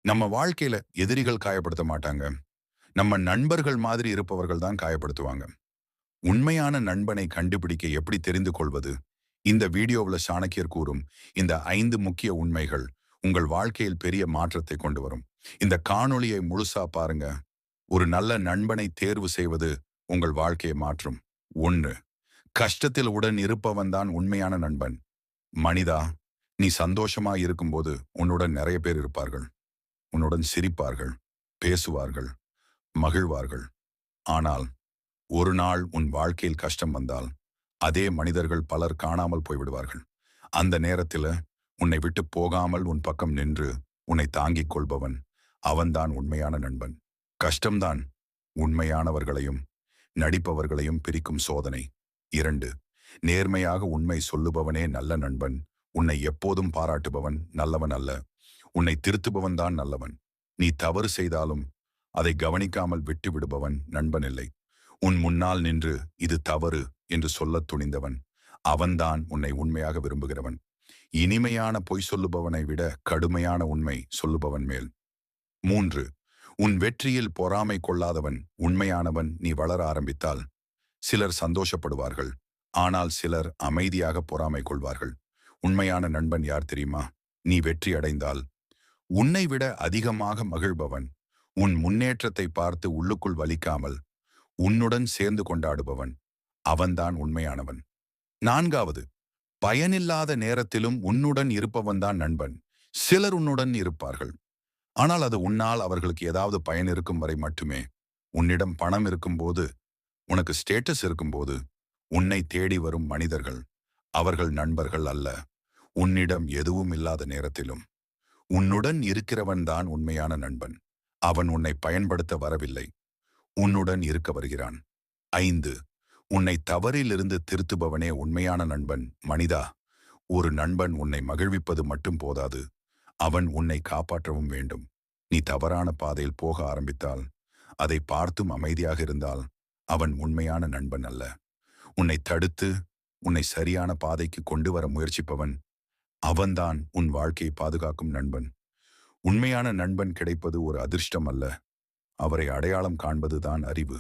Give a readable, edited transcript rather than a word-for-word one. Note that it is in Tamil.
நம்ம வாழ்க்கையில எதிரிகள் காயப்படுத்த மாட்டாங்க. நம்ம நண்பர்கள் மாதிரி இருப்பவர்கள் தான் காயப்படுத்துவாங்க. உண்மையான நண்பனை கண்டுபிடிக்க எப்படி தெரிந்து கொள்வது? இந்த வீடியோவுல சாணக்கியர் கூறும் இந்த 5 முக்கிய உண்மைகள் உங்கள் வாழ்க்கையில் பெரிய மாற்றத்தை கொண்டு வரும். இந்த காணொளியை முழுசா பாருங்க. ஒரு நல்ல நண்பனை தேர்வு செய்வது உங்கள் வாழ்க்கையை மாற்றும். 1. கஷ்டத்தில் உடன் இருப்பவன் தான் உண்மையான நண்பன். மனிதா, நீ சந்தோஷமா இருக்கும்போது உன்னுடன் நிறைய பேர் இருப்பார்கள். உன்னுடன் சிரிப்பார்கள், பேசுவார்கள், மகிழ்வார்கள். ஆனால் ஒரு நாள் உன் வாழ்க்கையில் கஷ்டம் வந்தால் அதே மனிதர்கள் பலர் காணாமல் போய்விடுவார்கள். அந்த நேரத்தில் உன்னை விட்டு போகாமல் உன் பக்கம் நின்று உன்னை தாங்கிக் கொள்பவன் அவன்தான் உண்மையான நண்பன். கஷ்டம்தான் உண்மையானவர்களையும் நடிப்பவர்களையும் பிரிக்கும் சோதனை. 2. நேர்மையாக உண்மை சொல்லுபவனே நல்ல நண்பன். உன்னை எப்போதும் பாராட்டுபவன் நல்லவன் அல்ல. உன்னை திருத்துபவன் தான் நல்லவன். நீ தவறு செய்தாலும் அதை கவனிக்காமல் விட்டு விடுபவன் நண்பன் இல்லை. உன் முன்னால் நின்று இது தவறு என்று சொல்லத் துணிந்தவன் அவன்தான் உன்னை உண்மையாக விரும்புகிறவன். இனிமையான பொய் சொல்லுபவனை விட கடுமையான உண்மை சொல்லுபவன் மேல். 3. உன் வெற்றியில் பொறாமை கொள்ளாதவன் உண்மையானவன். நீ வளர ஆரம்பித்தால் சிலர் சந்தோஷப்படுவார்கள், ஆனால் சிலர் அமைதியாக பொறாமை கொள்வார்கள். உண்மையான நண்பன் யார் தெரியுமா? நீ வெற்றி அடைந்தால் உன்னை விட அதிகமாக மகிழ்பவன், உன் முன்னேற்றத்தை பார்த்து உள்ளுக்குள் வலிக்காமல் உன்னுடன் சேர்ந்து கொண்டாடுபவன் அவன்தான் உண்மையானவன். 4. பயனில்லாத நேரத்திலும் உன்னுடன் இருப்பவன்தான் நண்பன். சிலர் உன்னுடன் இருப்பார்கள், ஆனால் அது உன்னால் அவர்களுக்கு ஏதாவது பயன் இருக்கும் வரை மட்டுமே. உன்னிடம் பணம் இருக்கும்போது, உனக்கு ஸ்டேட்டஸ் இருக்கும்போது உன்னை தேடி வரும் மனிதர்கள் அவர்கள் நண்பர்கள் அல்ல. உன்னிடம் எதுவும் இல்லாத நேரத்திலும் உன்னுடன் இருக்கிறவன்தான் உண்மையான நண்பன். அவன் உன்னை பயன்படுத்த வரவில்லை, உன்னுடன் இருக்க வருகிறான். 5. உன்னை தவறிலிருந்து திருத்துபவனே உண்மையான நண்பன். மனிதா, ஒரு நண்பன் உன்னை மகிழ்விப்பது மட்டும் போதாது, அவன் உன்னை காப்பாற்றவும் வேண்டும். நீ தவறான பாதையில் போக ஆரம்பித்தால், அதை பார்த்தும் அமைதியாக இருந்தால் அவன் உண்மையான நண்பன் அல்ல. உன்னை தடுத்து உன்னை சரியான பாதைக்கு கொண்டு வர முயற்சிப்பவன் அவன்தான் உன் வாழ்க்கையை பாதுகாக்கும் நண்பன். உண்மையான நண்பன் கிடைப்பது ஒரு அதிர்ஷ்டம் அல்ல, அவரை அடையாளம் காண்பதுதான் அறிவு.